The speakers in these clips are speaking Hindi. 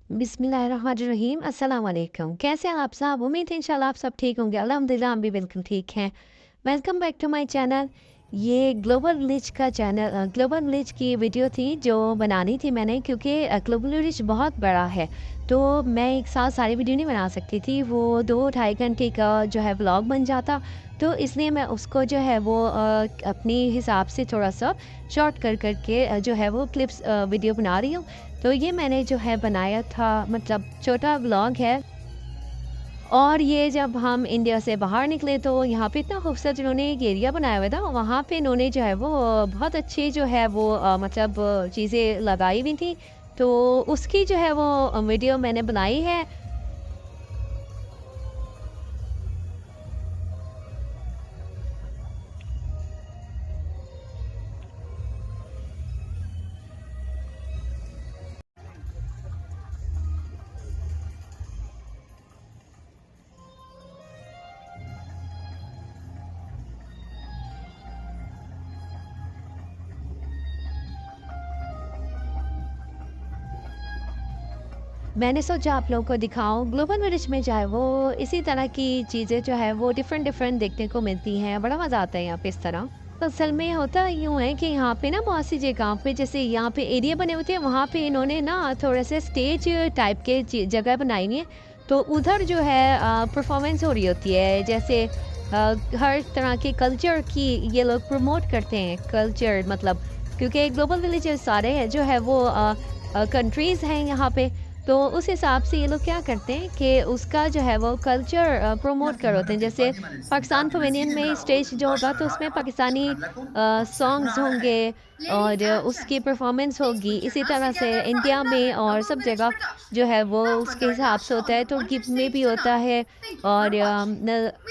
बिस्मिल्लाहिर्रहमानिर्रहीम अस्सलाम वालेकुम। कैसे हैं आप सब? उम्मीद है इंशाल्लाह आप सब ठीक होंगे। अल्हम्दुलिल्लाह हम भी बिल्कुल ठीक हैं। Welcome back to my channel. ये ग्लोबल विलेज का चैनल ग्लोबल विलेज की वीडियो थी जो बनानी थी मैंने, क्योंकि ग्लोबल विलेज बहुत बड़ा है। तो मैं एक साथ सारी वीडियो नहीं बना सकती थी, वो 2 ढाई घंटे का जो है व्लॉग बन जाता। तो इसलिए मैं उसको जो है वो अपने हिसाब से थोड़ा सा शॉर्ट कर के जो है वो क्लिप्स वीडियो बना रही हूँ। तो ये मैंने जो है बनाया था, मतलब छोटा व्लॉग है। और ये जब हम इंडिया से बाहर निकले तो यहाँ पे इतना खूबसूरत इन्होंने एक एरिया बनाया हुआ था, वहाँ पे इन्होंने जो है वो बहुत अच्छी जो है वो मतलब चीज़ें लगाई हुई थी। तो उसकी जो है वो वीडियो मैंने बनाई है। मैंने सोचा आप लोगों को दिखाऊं। ग्लोबल विलेज में जो है वो इसी तरह की चीज़ें जो है वो डिफरेंट डिफरेंट देखने को मिलती हैं। बड़ा मज़ा आता है यहाँ पे इस तरह। तो असल में होता यूँ है कि यहाँ पे ना बहुत सी जगह पे, जैसे यहाँ पे एरिया बने होते हैं, वहाँ पे इन्होंने ना थोड़े से स्टेज टाइप के जगह बनाई हुई है। तो उधर जो है परफॉर्मेंस हो रही होती है, जैसे हर तरह के कल्चर की ये लोग प्रमोट करते हैं। कल्चर मतलब, क्योंकि ग्लोबल विलेज सारे हैं जो है वो कंट्रीज़ हैं यहाँ पे। तो उस हिसाब से ये लोग क्या करते हैं कि उसका जो है वो कल्चर प्रमोट करवाते हैं। जैसे पाकिस्तान पवेलियन में स्टेज जो होगा तो उसमें पाकिस्तानी सॉन्ग्स होंगे और उसकी परफॉर्मेंस होगी। इसी तरह से इंडिया में और सब जगह जो है वो उसके हिसाब से होता है। तुर्की में भी होता है और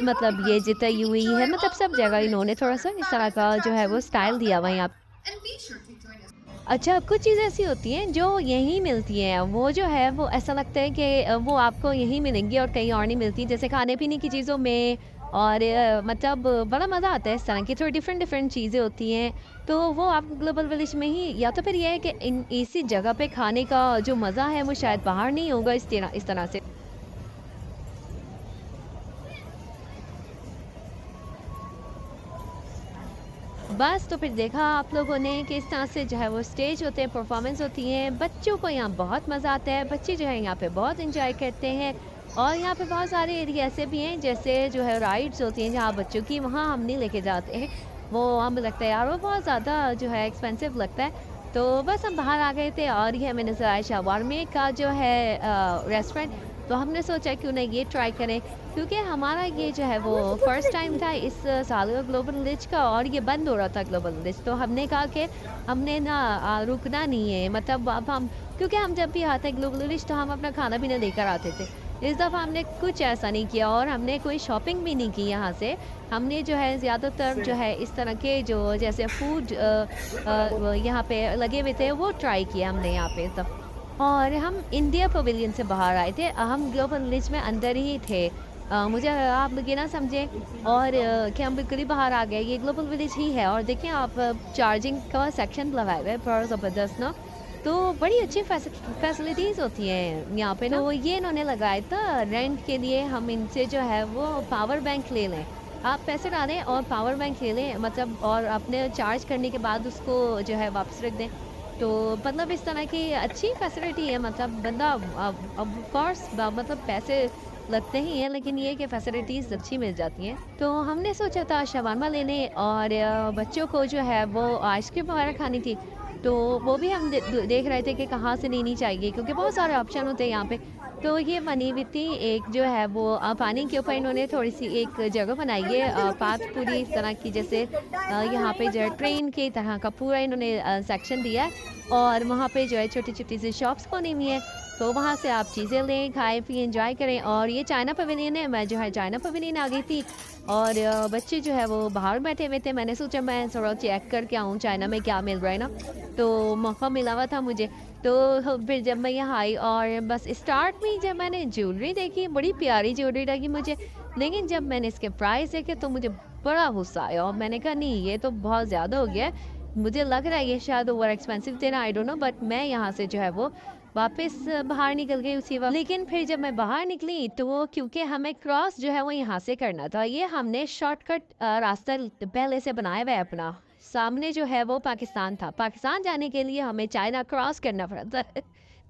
मतलब ये जितना यूएई है, मतलब सब जगह इन्होंने थोड़ा सा इस तरह का जो है वो स्टाइल दिया हुआ है यहाँ। अच्छा, कुछ चीज़ें ऐसी होती हैं जो यहीं मिलती हैं, वो जो है वो ऐसा लगता है कि वो आपको यहीं मिलेंगी और कहीं और नहीं मिलती। जैसे खाने-पीने की चीज़ों में और मतलब बड़ा मज़ा आता है। इस तरह की थोड़ी डिफ़रेंट डिफ़रेंट चीज़ें होती हैं, तो वो आप ग्लोबल विलेज में ही, या तो फिर ये है कि इन इसी जगह पे खाने का जो मज़ा है वो शायद बाहर नहीं होगा इस तरह से। बस तो फिर देखा आप लोगों ने कि इस तरह से जो है वो स्टेज होते हैं, परफॉर्मेंस होती हैं। बच्चों को यहाँ बहुत मज़ा आता है, बच्चे जो है यहाँ पे बहुत एंजॉय करते हैं। और यहाँ पे बहुत सारे एरिया ऐसे भी हैं, जैसे जो है राइड्स होती हैं जहाँ बच्चों की, वहाँ हम नहीं लेके जाते हैं। वो हमें लगता है यार वो बहुत ज़्यादा जो है एक्सपेंसिव लगता है। तो बस हम बाहर आ गए थे और ये हमें नज़र आया शावारमे का जो है रेस्टोरेंट। तो हमने सोचा क्यों ना ये ट्राई करें, क्योंकि हमारा ये जो है वो फर्स्ट टाइम था इस साल का ग्लोबल विलेज का, और ये बंद हो रहा था ग्लोबल विलेज। तो हमने कहा कि हमने ना रुकना नहीं है, मतलब अब हम, क्योंकि हम जब भी आते हैं ग्लोबल विलेज तो हम अपना खाना पीना लेकर आते थे। इस दफ़ा हमने कुछ ऐसा नहीं किया और हमने कोई शॉपिंग भी नहीं की यहाँ से। हमने जो है ज़्यादातर जो है इस तरह के जो जैसे फूड यहाँ पे लगे हुए थे वो ट्राई किया हमने यहाँ पे इस दफ़ा। और हम इंडिया पवेलियन से बाहर आए थे, हम ग्लोबल विलेज में अंदर ही थे। मुझे आप लोग ये ना समझें और कि हम बिल्कुल ही बाहर आ गए, ये ग्लोबल विलेज ही है। और देखिए आप चार्जिंग का सेक्शन लगाए हुए है बड़ा ज़बरदस्त ना। तो बड़ी अच्छी फैसिलिटीज़ होती हैं यहाँ पे ना। तो ये इन्होंने लगाया था रेंट के लिए, हम इनसे जो है वो पावर बैंक ले लें। आप पैसे डालें और पावर बैंक ले लें, मतलब और अपने चार्ज करने के बाद उसको जो है वापस रख दें। तो मतलब इस तरह की अच्छी फैसिलिटी है, मतलब बंदा ऑफ कोर्स मतलब पैसे लगते ही हैं, लेकिन ये है कि फैसिलिटीज़ अच्छी मिल जाती हैं। तो हमने सोचा था शवारमा ले लें और बच्चों को जो है वो आइसक्रीम वगैरह खानी थी। तो वो भी हम देख रहे थे कि कहाँ से लेनी चाहिए, क्योंकि बहुत सारे ऑप्शन होते हैं यहाँ पे। तो ये बनी हुई थी एक जो है वो पानी के ऊपर इन्होंने थोड़ी-सी एक जगह बनाई है, पाथ पूरी इस तरह की, जैसे यहाँ पे जो है ट्रेन की तरह का पूरा इन्होंने सेक्शन दिया है। और वहाँ पे जो है छोटी-छोटी सी शॉप्स बनी हुई हैं, तो वहाँ से आप चीज़ें लें, खाएँ-पिएँ, एन्जॉय करें। और ये चाइना पवेलियन है, मैं जो है चाइना पवेलियन आ गई थी और बच्चे जो है वो बाहर बैठे हुए थे। मैंने सोचा मैं थोड़ा चेक करके आऊँ चाइना में क्या मिल रहा है ना, तो मौका मिला हुआ था मुझे। तो फिर जब मैं यहाँ आई और बस स्टार्ट में ही जब मैंने ज्वेलरी देखी, बड़ी प्यारी ज्वेलरी लगी मुझे, लेकिन जब मैंने इसके प्राइस देखे तो मुझे बड़ा गुस्सा आया और मैंने कहा नहीं, ये तो बहुत ज़्यादा हो गया है। मुझे लग रहा है ये शायद ओवर एक्सपेंसिव थे ना, आई डोंट नो, बट मैं यहाँ से जो है वो वापस बाहर निकल गई उसी वक्त। लेकिन फिर जब मैं बाहर निकली तो वो क्योंकि हमें क्रॉस जो है वो यहाँ से करना था, ये हमने शॉर्टकट रास्ता पहले से बनाया हुआ है अपना। सामने जो है वो पाकिस्तान था, पाकिस्तान जाने के लिए हमें चाइना क्रॉस करना पड़ा था।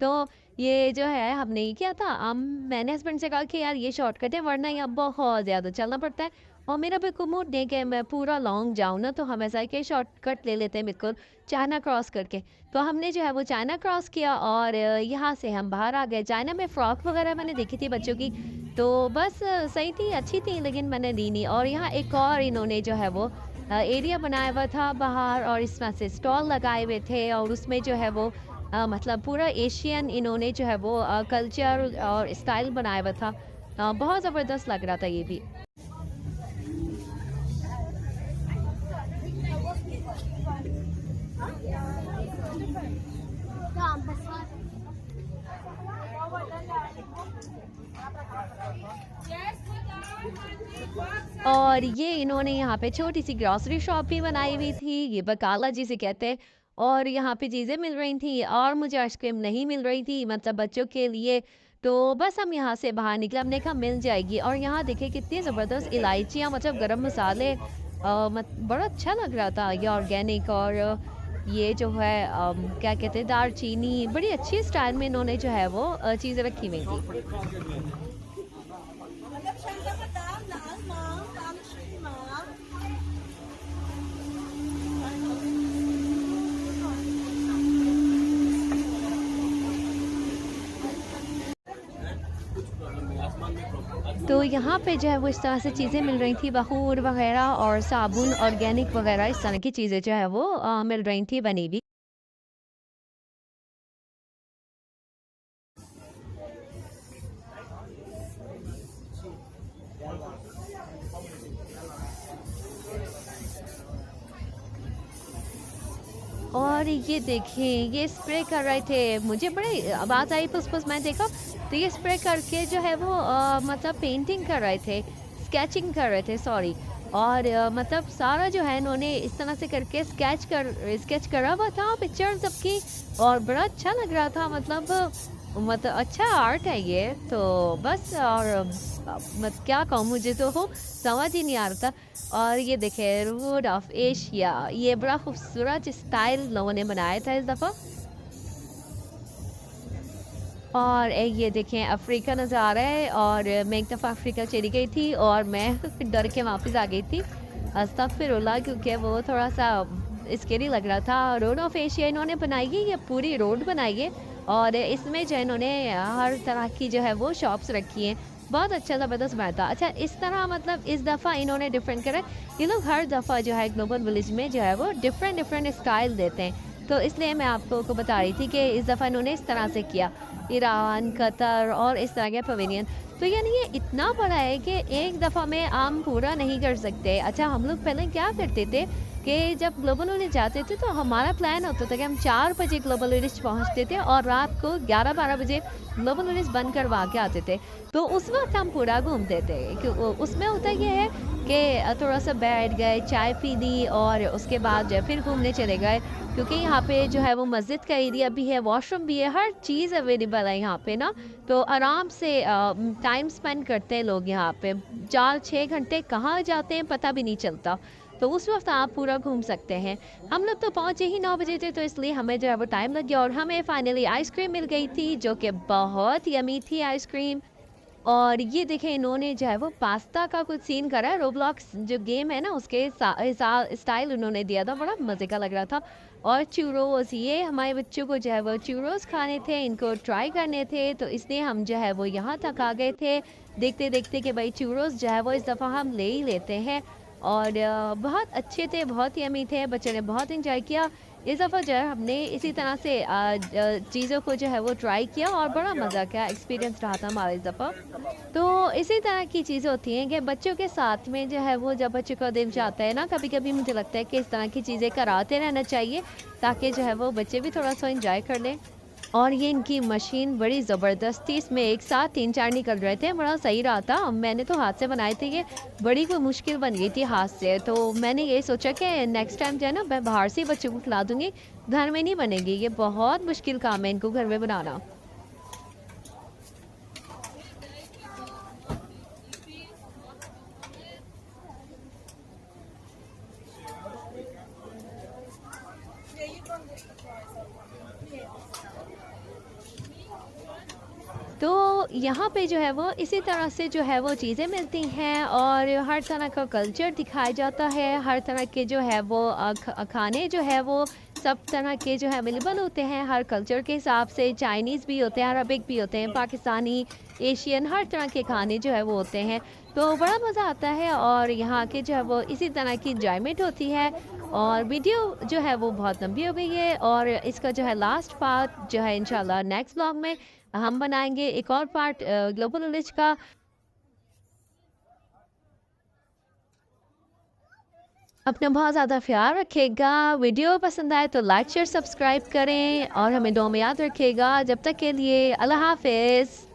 तो ये जो है हमने ये किया था, हम मैंने हस्बैंड से कहा कि यार ये शॉर्टकट है वरना यहाँ बहुत ज़्यादा चलना पड़ता है, और मेरा बिल्कुल मूड नहीं कि मैं पूरा लॉन्ग जाऊँ ना, तो हम ऐसा है कि शॉर्टकट ले लेते हैं बिल्कुल चाइना क्रॉस करके। तो हमने जो है वो चाइना क्रॉस किया और यहाँ से हम बाहर आ गए। चाइना में फ्रॉक वगैरह मैंने देखी थी बच्चों की, तो बस सही थी, अच्छी थी, लेकिन मैंने ली नहीं। और यहाँ एक और इन्होंने जो है वो एरिया बनाया हुआ था बाहर, और इसमें से स्टॉल लगाए हुए थे, और उसमें जो है वो मतलब पूरा एशियन इन्होंने जो है वो कल्चर और स्टाइल बनाया हुआ था। बहुत ज़बरदस्त लग रहा था ये भी। और ये इन्होंने यहाँ पे छोटी सी ग्रॉसरी शॉप भी बनाई हुई थी, ये बकाला जिसे कहते हैं। और यहाँ पे चीज़ें मिल रही थी, और मुझे आइसक्रीम नहीं मिल रही थी मतलब बच्चों के लिए। तो बस हम यहाँ से बाहर निकले, हमने कहा मिल जाएगी। और यहाँ देखे कितनी ज़बरदस्त इलायचियाँ, मतलब गरम मसाले, बड़ा अच्छा लग रहा था ये ऑर्गेनिक। और ये जो है क्या कहते हैं, दालचीनी, बड़ी अच्छी स्टाइल में इन्होंने जो है वो चीज़ें रखी हुई थी। तो यहाँ पे जो है वो इस तरह से चीज़ें मिल रही थी, बखूर वगैरह और साबुन ऑर्गेनिक वगैरह, इस तरह की चीज़ें जो है वो मिल रही थी बनी हुई। और ये देखें, ये स्प्रे कर रहे थे, मुझे बड़ी आवाज़ आई फुस-फुस, मैं देखा तो ये स्प्रे करके जो है वो मतलब पेंटिंग कर रहे थे, स्केचिंग कर रहे थे, सॉरी। और मतलब सारा जो है इन्होंने इस तरह से करके स्केच करा हुआ था पिक्चर सबकी, और बड़ा अच्छा लग रहा था। मतलब अच्छा आर्ट है ये तो। बस और मत क्या कहूँ, मुझे तो हो समझ ही नहीं आ रहा था। और ये देखे रोड ऑफ एशिया, ये बड़ा खूबसूरत स्टाइल लोगों ने बनाया था इस दफ़ा। और ये देखें अफ्रीका नज़र आ रहा है, और मैं एक दफ़ा अफ्रीका चली गई थी और मैं डर के वापस आ गई थी, अस्तगफिरुल्लाह, क्योंकि वो थोड़ा सा स्केरी लग रहा था। रोड ऑफ एशिया इन्होंने बनाई है, ये पूरी रोड बनाई है, और इसमें जो है इन्होंने हर तरह की जो है वो शॉप्स रखी हैं। बहुत अच्छा ज़बरदस्त बनाया था। अच्छा, इस तरह मतलब इस दफ़ा इन्होंने डिफरेंट करा, ये लोग हर दफ़ा जो है ग्लोबल विलेज में जो है वो डिफरेंट डिफरेंट स्टाइल देते हैं। तो इसलिए मैं आपको को बता रही थी कि इस दफ़ा इन्होंने इस तरह से किया, ईरान, कतर और इस तरह के पवेलियन। तो यानी ये इतना बड़ा है कि एक दफ़ा में हम पूरा नहीं कर सकते। अच्छा, हम लोग पहले क्या करते थे कि जब ग्लोबल विलेज जाते थे तो हमारा प्लान होता था कि हम 4 बजे ग्लोबल विलेज पहुंचते थे और रात को 11-12 बजे ग्लोबल विलेज बंद करवा के आते थे। तो उस वक्त हम पूरा घूमते थे, उसमें होता ये है कि थोड़ा सा बैठ गए, चाय पी ली, और उसके बाद जो है फिर घूमने चले गए, क्योंकि यहाँ पे जो है वो मस्जिद का एरिया भी है, वॉशरूम भी है, हर चीज़ अवेलेबल है यहाँ पे ना। तो आराम से टाइम स्पेंड करते हैं लोग यहाँ पे, 4-6 घंटे कहाँ जाते हैं पता भी नहीं चलता। तो उस वक्त आप पूरा घूम सकते हैं। हम लोग तो पहुँचे ही 9 बजे थे, तो इसलिए हमें जो है वो टाइम लग गया, और हमें फाइनली आइसक्रीम मिल गई थी, जो कि बहुत यमी थी आइसक्रीम। और ये देखें इन्होंने जो है वो पास्ता का कुछ सीन करा है, रोब्लॉक्स जो गेम है ना उसके स्टाइल उन्होंने दिया था, बड़ा मज़े का लग रहा था। और चूरोस, ये हमारे बच्चों को जो है वो चूरोस खाने थे, इनको ट्राई करने थे, तो इसलिए हम जो है वो यहाँ तक आ गए थे देखते देखते कि भाई चूरोस जो है वो इस दफ़ा हम ले ही लेते हैं। और बहुत अच्छे थे, बहुत यमी थे, बच्चों ने बहुत इंजॉय किया। इस दफ़ा जो है हमने इसी तरह से चीज़ों को जो है वो ट्राई किया, और बड़ा मज़ा का एक्सपीरियंस रहा था हमारा इस दफ़ा। तो इसी तरह की चीज़ें होती हैं कि बच्चों के साथ में जो है वो, जब बच्चों का दिन जाता है ना, कभी-कभी मुझे लगता है कि इस तरह की चीज़ें कराते रहना चाहिए, ताकि जो है वो बच्चे भी थोड़ा सा एंजॉय कर लें। और ये इनकी मशीन बड़ी ज़बरदस्त थी, इसमें एक साथ 3-4 निकल रहे थे, बड़ा सही रहा था। मैंने तो हाथ से बनाए थे, ये बड़ी कोई मुश्किल बन गई थी हाथ से, तो मैंने ये सोचा कि नेक्स्ट टाइम जो है ना मैं बाहर से ही बच्चों को खिला दूँगी, घर में नहीं बनेगी, ये बहुत मुश्किल काम है इनको घर में बनाना। तो यहाँ पे जो है वो इसी तरह से जो है वो चीज़ें मिलती हैं और हर तरह का कल्चर दिखाया जाता है, हर तरह के जो है वो खाने जो है वो सब तरह के जो है अवेलेबल होते हैं, हर कल्चर के हिसाब से। चाइनीज़ भी होते हैं, अरबिक भी होते हैं, पाकिस्तानी, एशियन, हर तरह के खाने जो है वो होते हैं। तो बड़ा मज़ा आता है और यहाँ के जो है वो इसी तरह की एन्जॉयमेंट होती है। और वीडियो जो है वो बहुत लंबी हो गई है और इसका जो है लास्ट पार्ट जो है इंशाल्लाह नेक्स्ट व्लॉग में हम बनाएँगे एक और पार्ट ग्लोबल विलेज का। अपना बहुत ज़्यादा ख़्याल रखिएगा। वीडियो पसंद आए तो लाइक, शेयर, सब्सक्राइब करें और हमें दुआ में याद रखिएगा। जब तक के लिए अल्लाह हाफ़िज़।